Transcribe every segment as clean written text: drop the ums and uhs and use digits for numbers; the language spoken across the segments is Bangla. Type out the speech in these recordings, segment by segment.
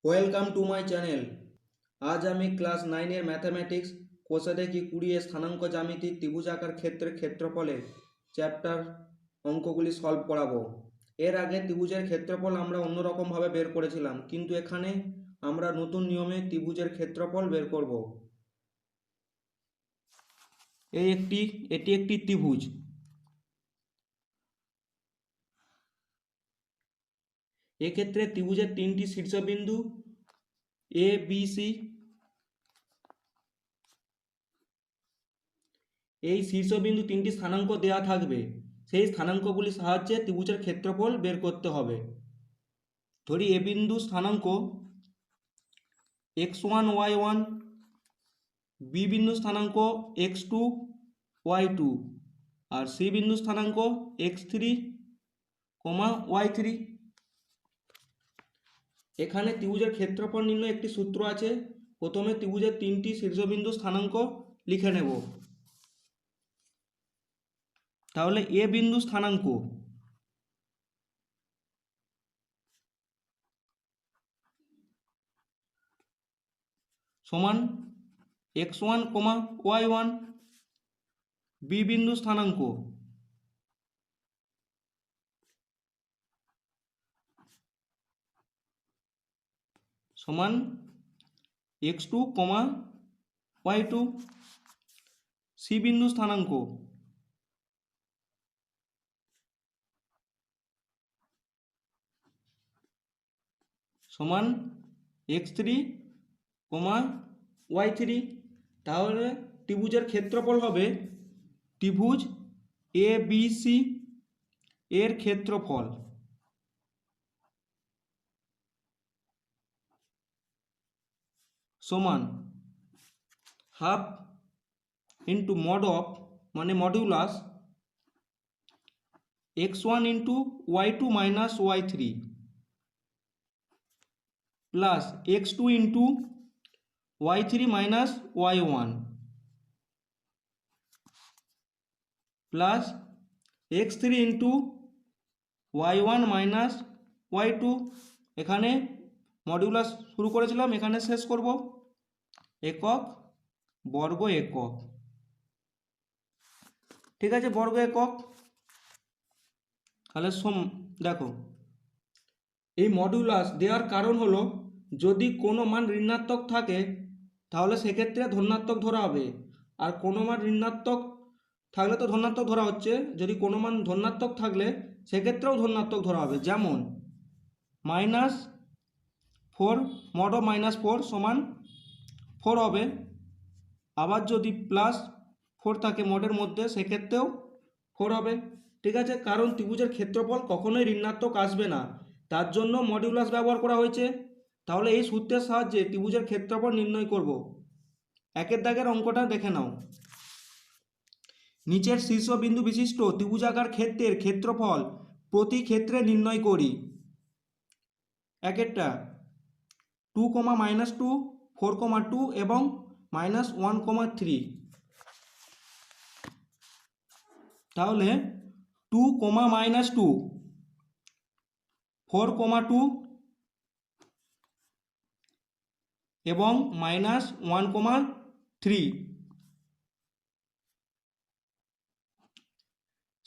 Welcome to my channel. আজ আমি ক্লাস 9-এর ম্যাথামেটিক্স কোষে দেখি 20 স্থানাঙ্ক জ্যামিতি ত্রিভুজাকার ক্ষেত্রের ক্ষেত্রফলে চ্যাপ্টার অঙ্কগুলি সলভ করাবো। এর আগে ত্রিভুজের ক্ষেত্রফল আমরা অন্যরকমভাবে বের করেছিলাম, কিন্তু এখানে আমরা নতুন নিয়মে ত্রিভুজের ক্ষেত্রফল বের করব। এটি একটি ত্রিভুজ। এক্ষেত্রে ত্রিভুজের তিনটি শীর্ষবিন্দু এ বি সি, এই শীর্ষবিন্দু তিনটি স্থানাঙ্ক দেওয়া থাকবে। সেই স্থানাঙ্কগুলির সাহায্যে ত্রিভুজের ক্ষেত্রফল বের করতে হবে। ধরি এ বিন্দু স্থানাঙ্ক x1 y1, বি বিন্দু স্থানাঙ্ক x2 y2 আর সি বিন্দু স্থানাঙ্ক x3, y3। এখানে ত্রিভুজের ক্ষেত্রফল নির্ণয় একটি সূত্র আছে। প্রথমে ত্রিভুজের তিনটি শীর্ষবিন্দু স্থানাঙ্ক লিখে নেব। তাহলে এ বিন্দু স্থানাঙ্ক সমান x1, y1, বি বিন্দু স্থানাঙ্ক সমান x2, y2, সি বিন্দু স্থানাঙ্ক সমান x3, y3। তাহলে ত্রিভুজের ক্ষেত্রফল হবে ত্রিভুজ এ বি সি এর ক্ষেত্রফল সমান হাফ ইন্টু মড অফ মানে modulus x1 into y2 minus y3 plus x2 into y3 minus y1 plus x3 into y1 minus y2। এখানে মডিউলাস শুরু করেছিলাম, এখানে শেষ করব। একক, বর্গ একক, ঠিক আছে, বর্গ একক। তাহলে দেখো, এই মডিউলাস দেওয়ার কারণ হলো যদি কোনো মান ঋণাত্মক থাকে তাহলে সেক্ষেত্রে ধনাত্মক ধরা হবে, আর কোনো মান ঋণাত্মক থাকলে তো ধনাত্মক ধরা হচ্ছে, যদি কোনো মান ধনাত্মক থাকলে সেক্ষেত্রেও ধনাত্মক ধরা হবে। যেমন -4 মড অফ -4 সমান 4 হবে। আবার যদি +4 থাকে মডের মধ্যে সেক্ষেত্রেও 4 হবে, ঠিক আছে। কারণ ত্রিভুজের ক্ষেত্রফল কখনোই ঋণাত্মক আসবে না, তার জন্য মডিউলাস ব্যবহার করা হয়েছে। তাহলে এই সূত্রের সাহায্যে ত্রিভুজের ক্ষেত্রফল নির্ণয় করব। একের দাগের অঙ্কটা দেখে নাও। নিচের শীর্ষবিন্দু বিশিষ্ট ত্রিভুজাকার ক্ষেত্রের ক্ষেত্রফল প্রতি ক্ষেত্রে নির্ণয় করি। একেরটা 2, -2, 4, 2 এবং -1, 3। তাহলে 2, -2, 4, 2 এবং -1, 3।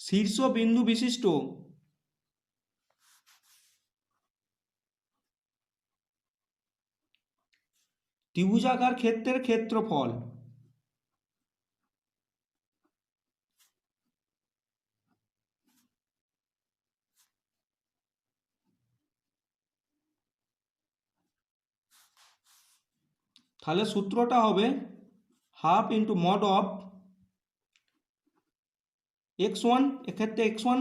শীর্ষবিন্দু বিশিষ্ট ত্রিভুজাকার ক্ষেত্রের ক্ষেত্রফল তাহলে সূত্রটা হবে half into mod of x1, এক্ষেত্রে x1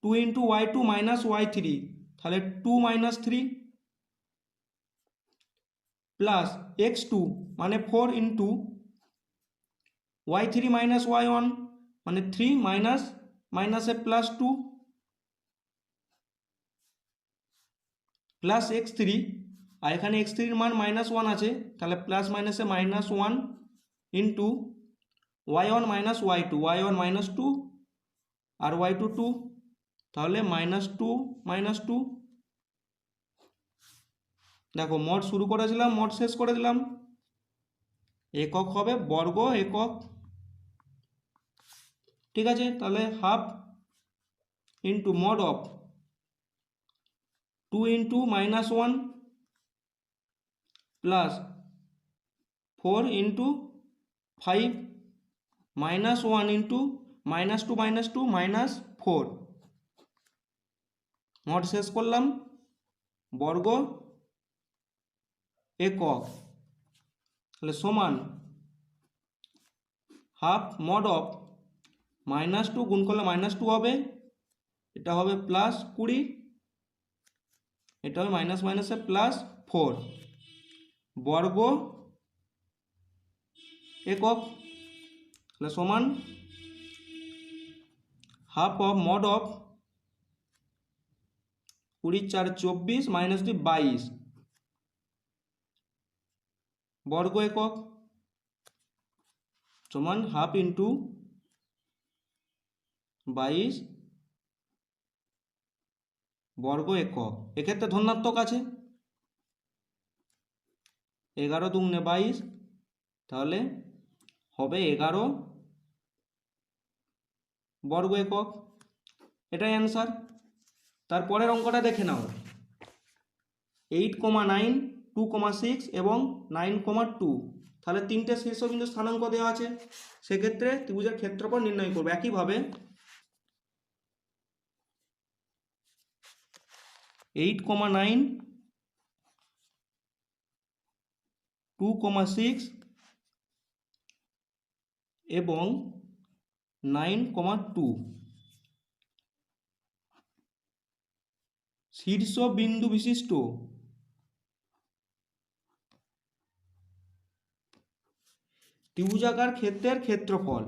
2 into y2 minus y3, তাহলে 2 - 3 প্লাস x2 মানে 4 ইন্টু y3 মাইনাস y1 মানে 3 মাইনাসে +2 প্লাস x3, আর এখানে x3 এর মান -1 আছে, তাহলে প্লাস মাইনাসে -1 into y1 minus y2, y1 -2 আর y2 2, তাহলে -2 - 2 দেখো মড শুরু করেছিলাম, মড শেষ করে দিলাম। একক হবে বর্গ একক, ঠিক আছে। তাহলে half into mod of 2 into -1 plus 4 into 5 -1 into -2 -2 -4, mod শেষ করলাম, বর্গ একক, তাহলে সমান হাফ মড অফ -2 গুণ করলে -2 হবে, এটা হবে +20, এটা হবে মাইনাস মাইনাসে +4 বর্গ একক, তাহলে সমান হাফ অফ মড অফ 20 × 4 = 24 -2 22 বর্গ একক সমান হাফ ইন্টু 22 বর্গ একক। এক্ষেত্রে ধনাত্মক আছে, 11 দুগুণে 22, তাহলে হবে 11 বর্গ একক, এটাই অ্যান্সার। তারপরের অঙ্কটা দেখে নাও। 8,9, 2,6 এবং 9,2, তাহলে তিনটে শীর্ষবিন্দু স্থানাঙ্ক দেওয়া আছে, সেক্ষেত্রে ত্রিভুজের ক্ষেত্রফল নির্ণয় করবে। একইভাবে 8,9, 2,6 এবং 9,2 শীর্ষবিন্দু বিশিষ্ট ত্রিভুজাকার ক্ষেত্রের ক্ষেত্রফল।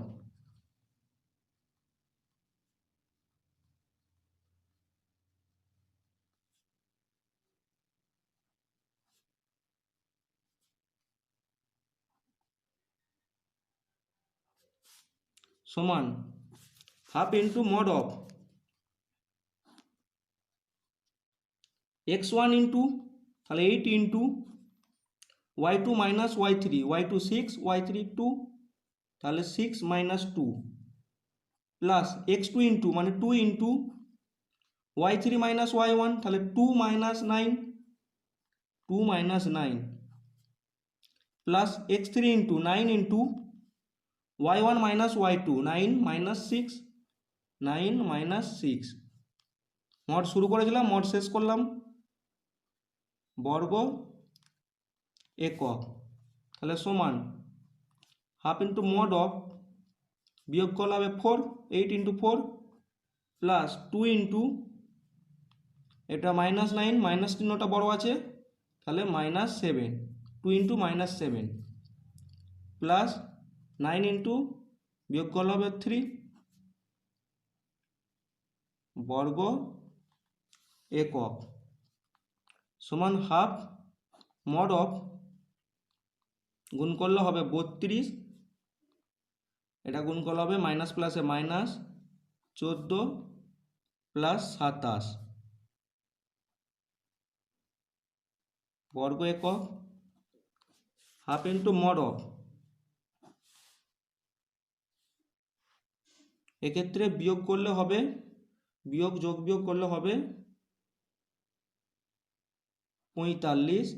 সমান half into mod of x1 into, তাহলে 8 into y2 - y3, y2 6, y3 2, তাহলে 6 - 2 প্লাস x2 ইন্টু মানে 2 ইন্টু y3 - y1, তাহলে 2 - 9, 2 - 9 plus x3 into 9 into y1 - y2, 9 - 6, 9 - 6 mod শুরু করেছিলাম, মড শেষ করলাম, বর্গ একক, তাহলে সমান হাফ ইন্টু মড অফ, বিয়োগ করলে হবে 4, 8 ইন্টু 4 প্লাস 2 ইন্টু, এটা -9, মাইনাস চিহ্নটা বড় আছে, তাহলে -7, 2 ইন্টু -7 প্লাস 9 ইন্টু, বিয়োগ করলে হবে 3 বর্গ একক সমান হাফ মড অফ, গুণ করলে হবে 32, এটা গুণ করলে হবে মাইনাস প্লাসে মাইনাস 14 প্লাস 27 বর্গ একক, হাফ ইন্টু মড অফ, এক্ষেত্রে বিয়োগ করলে হবে, বিয়োগ যোগ বিয়োগ করলে হবে 45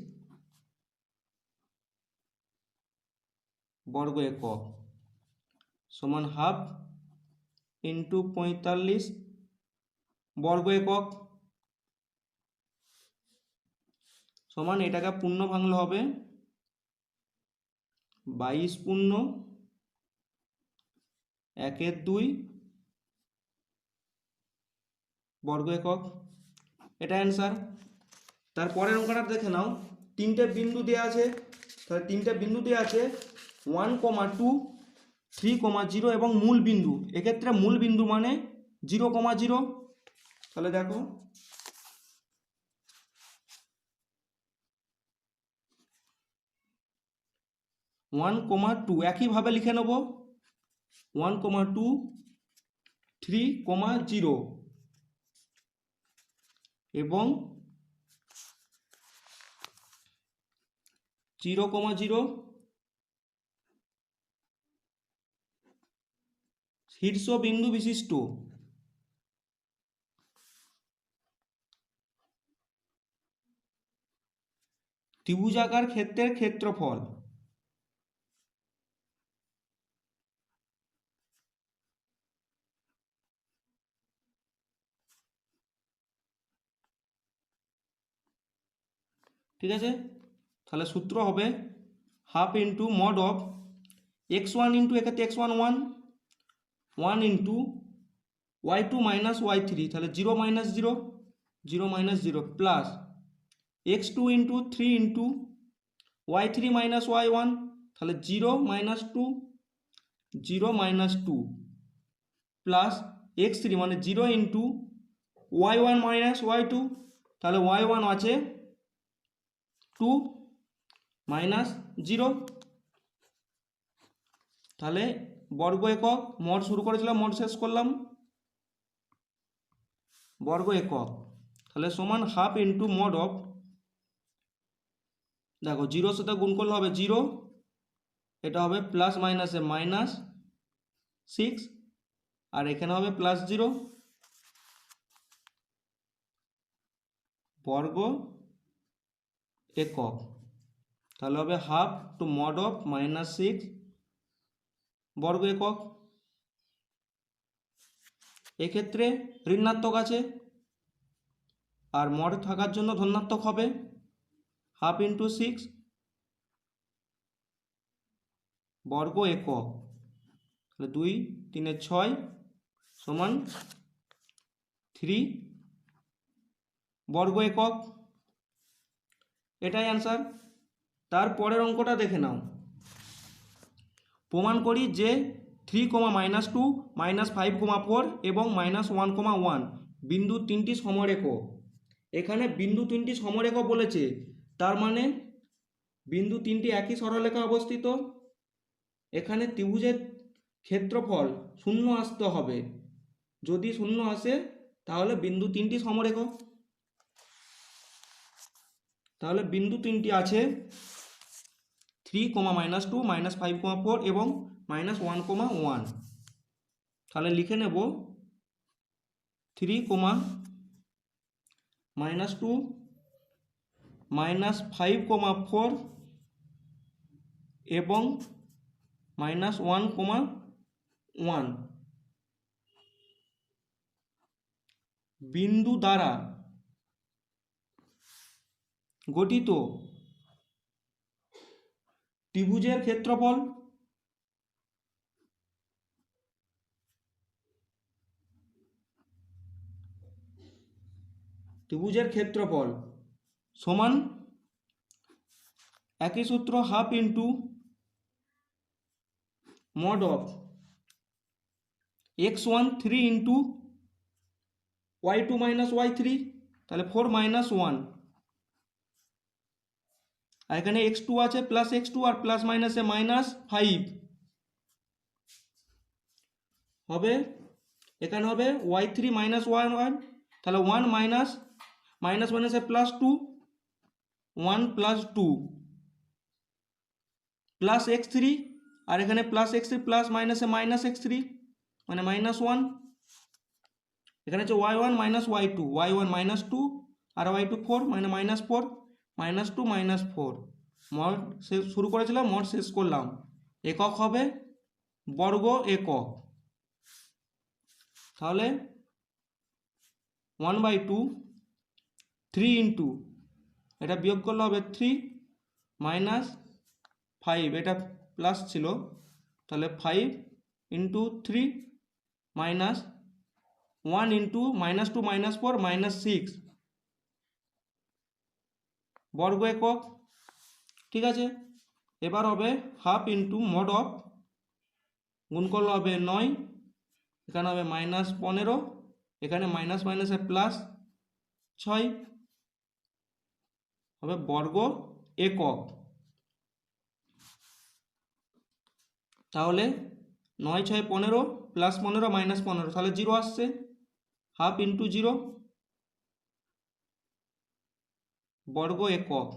বর্গ একক সমান হাফ ইন্টু 45 বর্গ একক সমান, এটাকে পূর্ণ ভাঙলে হবে 22 পূর্ণ 1/2 বর্গ একক, এটা অ্যান্সার। তারপরের অঙ্কটা দেখে নাও। তিনটে বিন্দু দেওয়া আছে, তাহলে তিনটে বিন্দু দেওয়া আছে 1, 2, 3, 0 এবং মূল বিন্দু। এক্ষেত্রে মূল বিন্দু মানে 0, 0, তাহলে দেখো 1, 2 একইভাবে লিখে নেব 1, 2, 3, 0 এবং 0,0 শীর্ষবিন্দু বিশিষ্ট ত্রিভুজাকার ক্ষেত্রের ক্ষেত্রফল। ঠিক আছে, তাহলে সূত্র হবে half into mod of x1 into এক্ষেত্রে x1 1 into y2 minus y3, তাহলে 0 minus 0 0 minus 0 plus x2 into 3 into y3 minus y1, তাহলে 0 মাইনাস 2 0 মাইনাস 2 প্লাস x3 মানে 0 ইন্টু y1 মাইনাস y2, তাহলে y1 আছে 2 মাইনাস 0। তাহলে বর্গ একক, মড শুরু করেছিলাম মড শেষ করলাম, বর্গ একক, তাহলে সমান হাফ ইন্টু মড অফ, দেখো 0 সাথে গুণ করলে হবে 0, এটা হবে প্লাস মাইনাসে মাইনাস 6 আর এখানে হবে প্লাস 0, বর্গ একক, তাহলে হবে half to mod of minus 6 বর্গ একক। এক্ষেত্রে ঋণাত্মক আছে আর মড থাকার জন্য ধনাত্মক হবে, হাফ ইন্টু 6 বর্গ একক, তাহলে 2 3 6 সমান 3 বর্গ একক, এটাই অ্যান্সার। তারপরের অঙ্কটা দেখে নাও। প্রমাণ করি যে 3, -2, -5, 4 এবং -1, 1 বিন্দু তিনটি সমরেখ। এখানে বিন্দু তিনটি সমরেখ বলেছে, তার মানে বিন্দু তিনটি একই সরলরেখা অবস্থিত। এখানে ত্রিভুজের ক্ষেত্রফল 0 আসতে হবে, যদি 0 আসে তাহলে বিন্দু তিনটি সমরেখ। তাহলে বিন্দু তিনটি আছে 3, -2, -5, 4 এবং -1, 1। তাহলে লিখে নেব 3, -2, -5, 4 এবং -1, 1 বিন্দু দ্বারা গঠিত ত্রিভুজের ক্ষেত্রফল। ত্রিভুজের ক্ষেত্রফল সমান একই সূত্র, half into mod of x1 3 into y2 minus y3, তাহলে 4 মাইনাস 1, আর এখানে x2 আছে প্লাস x2 আর প্লাস মাইনাসে -5 হবে, এখানে হবে y3 মাইনাস y1, তাহলে 1 মাইনাস মাইনাসে প্লাস 2, 1 প্লাস 2 প্লাস x3, আর এখানে প্লাস x3 প্লাস মাইনাসে মাইনাস x3 মানে -1, এখানে হচ্ছে y1 মাইনাস y2, y1 -2 আর y2 4 মানে -4, -2 -4। মড শুরু করেছিলাম, মড শেষ করলাম। একক হবে বর্গ একক, তাহলে 1/2 3 ইন্টু, এটা বিয়োগ করলে হবে 3 -5, এটা প্লাস ছিল, তাহলে 5 ইন্টু 3 মাইনাস 1 ইন্টু -2 -4 -6 বর্গ একক। ঠিক আছে, এবার হবে হাফ ইন্টু মড অফ, গুণ করলে হবে 9, এখানে হবে -15, এখানে মাইনাস মাইনাসে প্লাস 6 হবে বর্গ একক। তাহলে 9 6 15 প্লাস 15 মাইনাস 15, তাহলে 0 আসছে, হাফ ইন্টু 0 বর্গ একক।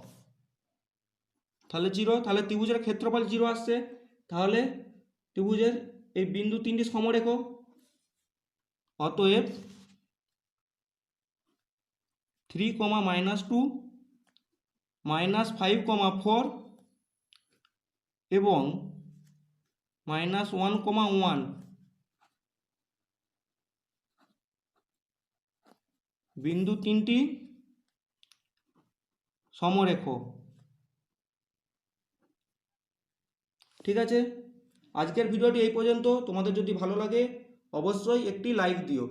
তাহলে 0, তাহলে ত্রিভুজের ক্ষেত্রফল 0 আসছে। তাহলে ত্রিভুজের এই বিন্দু 3টি সমরেখ, অতএব 3, -2, -5, 4 এবং -1, 1 বিন্দু 3টি সমরেখ। ঠিক আছে, আজকের ভিডিওটি এই পর্যন্ত। তোমাদের যদি ভালো লাগে অবশ্যই একটি লাইক দিও।